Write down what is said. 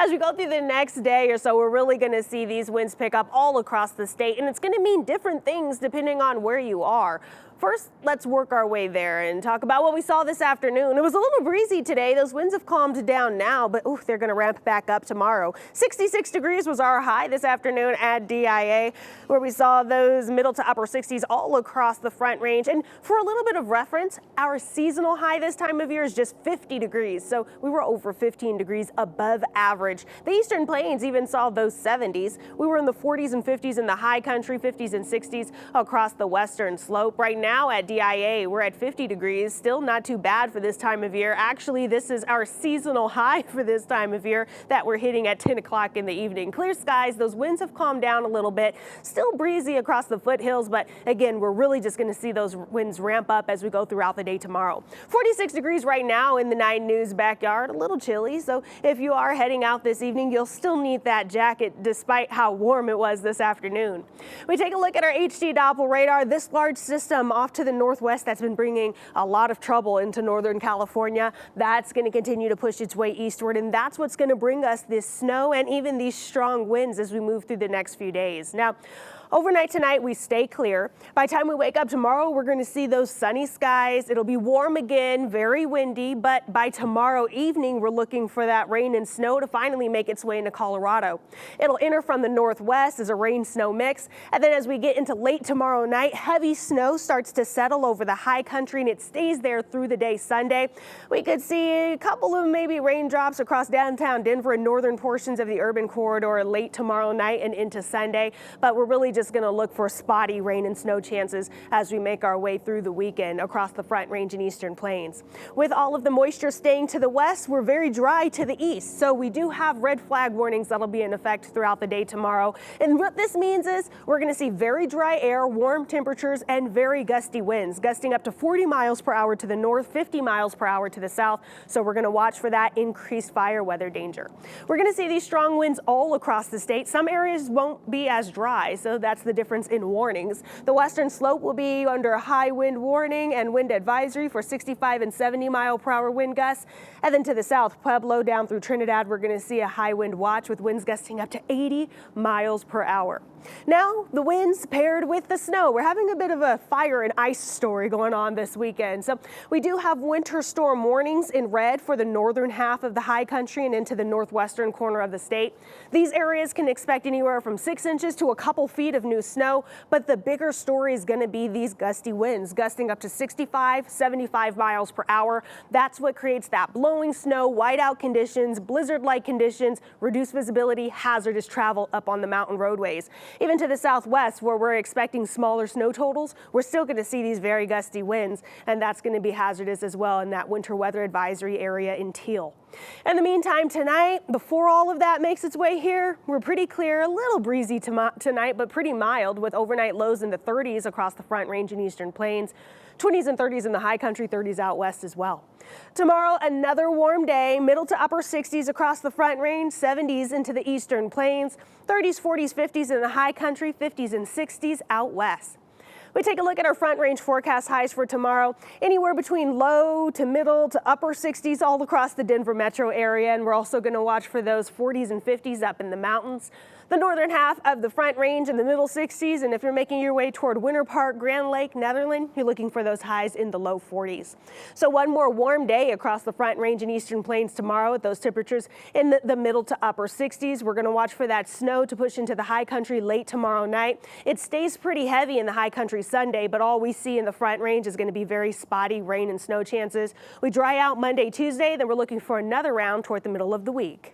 As we go through the next day or so, we're really going to see these winds pick up all across the state, and it's going to mean different things depending on where you are. First, let's work our way there and talk about what we saw this afternoon. It was a little breezy today. Those winds have calmed down now, but they're going to ramp back up tomorrow. 66 degrees was our high this afternoon at DIA, where we saw those middle to upper 60s all across the Front Range. And for a little bit of reference, our seasonal high this time of year is just 50 degrees. So we were over 15 degrees above average. The Eastern Plains even saw those 70s. We were in the 40s and 50s in the high country, 50s and 60s across the western slope. Right now at DIA, we're at 50 degrees, still not too bad for this time of year. Actually, this is our seasonal high for this time of year that we're hitting at 10 o'clock in the evening. Clear skies, those winds have calmed down a little bit. Still breezy across the foothills, but again, we're really just going to see those winds ramp up as we go throughout the day tomorrow. 46 degrees right now in the 9 News backyard, a little chilly, so if you are heading out this evening, you'll still need that jacket despite how warm it was this afternoon. We take a look at our HD Doppler radar. This large system off to the northwest that's been bringing a lot of trouble into Northern California, that's going to continue to push its way eastward, and that's what's going to bring us this snow and even these strong winds as we move through the next few days. Now, overnight tonight, we stay clear. By the time we wake up tomorrow, we're going to see those sunny skies. It'll be warm again, very windy, but by tomorrow evening, we're looking for that rain and snow to finally make its way into Colorado. It'll enter from the northwest as a rain-snow mix, and then as we get into late tomorrow night, heavy snow starts to settle over the high country, and it stays there through the day Sunday. We could see a couple of maybe raindrops across downtown Denver and northern portions of the urban corridor late tomorrow night and into Sunday, but we're really just going to look for spotty rain and snow chances as we make our way through the weekend across the Front Range and Eastern Plains. With all of the moisture staying to the west, we're very dry to the east, so we do have red flag warnings that'll be in effect throughout the day tomorrow. And what this means is we're going to see very dry air, warm temperatures, and very gusty winds, gusting up to 40 miles per hour to the north, 50 miles per hour to the south, so we're going to watch for that increased fire weather danger. We're going to see these strong winds all across the state. Some areas won't be as dry, so that's the difference in warnings. The western slope will be under a high wind warning and wind advisory for 65 and 70 mile per hour wind gusts. And then to the south, Pueblo down through Trinidad, we're going to see a high wind watch with winds gusting up to 80 miles per hour. Now, the winds paired with the snow. We're having a bit of a fire and ice story going on this weekend. So we do have winter storm warnings in red for the northern half of the high country and into the northwestern corner of the state. These areas can expect anywhere from 6 inches to a couple feet of new snow, but the bigger story is going to be these gusty winds, gusting up to 65, 75 miles per hour. That's what creates that blowing snow, whiteout conditions, blizzard-like conditions, reduced visibility, hazardous travel up on the mountain roadways. Even to the southwest, where we're expecting smaller snow totals, we're still going to see these very gusty winds, and that's going to be hazardous as well in that winter weather advisory area in Teal. In the meantime, tonight, before all of that makes its way here, we're pretty clear, a little breezy tonight, but pretty mild with overnight lows in the 30s across the Front Range and Eastern Plains, 20s and 30s in the high country, 30s out west as well. Tomorrow, another warm day, middle to upper 60s across the Front Range, 70s into the Eastern Plains, 30s, 40s, 50s in the high country, 50s and 60s out west. We take a look at our Front Range forecast highs for tomorrow, anywhere between low to middle to upper 60s all across the Denver metro area, and we're also going to watch for those 40s and 50s up in the mountains. The northern half of the Front Range in the middle 60s, and if you're making your way toward Winter Park, Grand Lake, Netherland, you're looking for those highs in the low 40s. So one more warm day across the Front Range and Eastern Plains tomorrow with those temperatures in the middle to upper 60s. We're going to watch for that snow to push into the high country late tomorrow night. It stays pretty heavy in the high country Sunday, but all we see in the Front Range is going to be very spotty rain and snow chances. We dry out Monday, Tuesday, then we're looking for another round toward the middle of the week.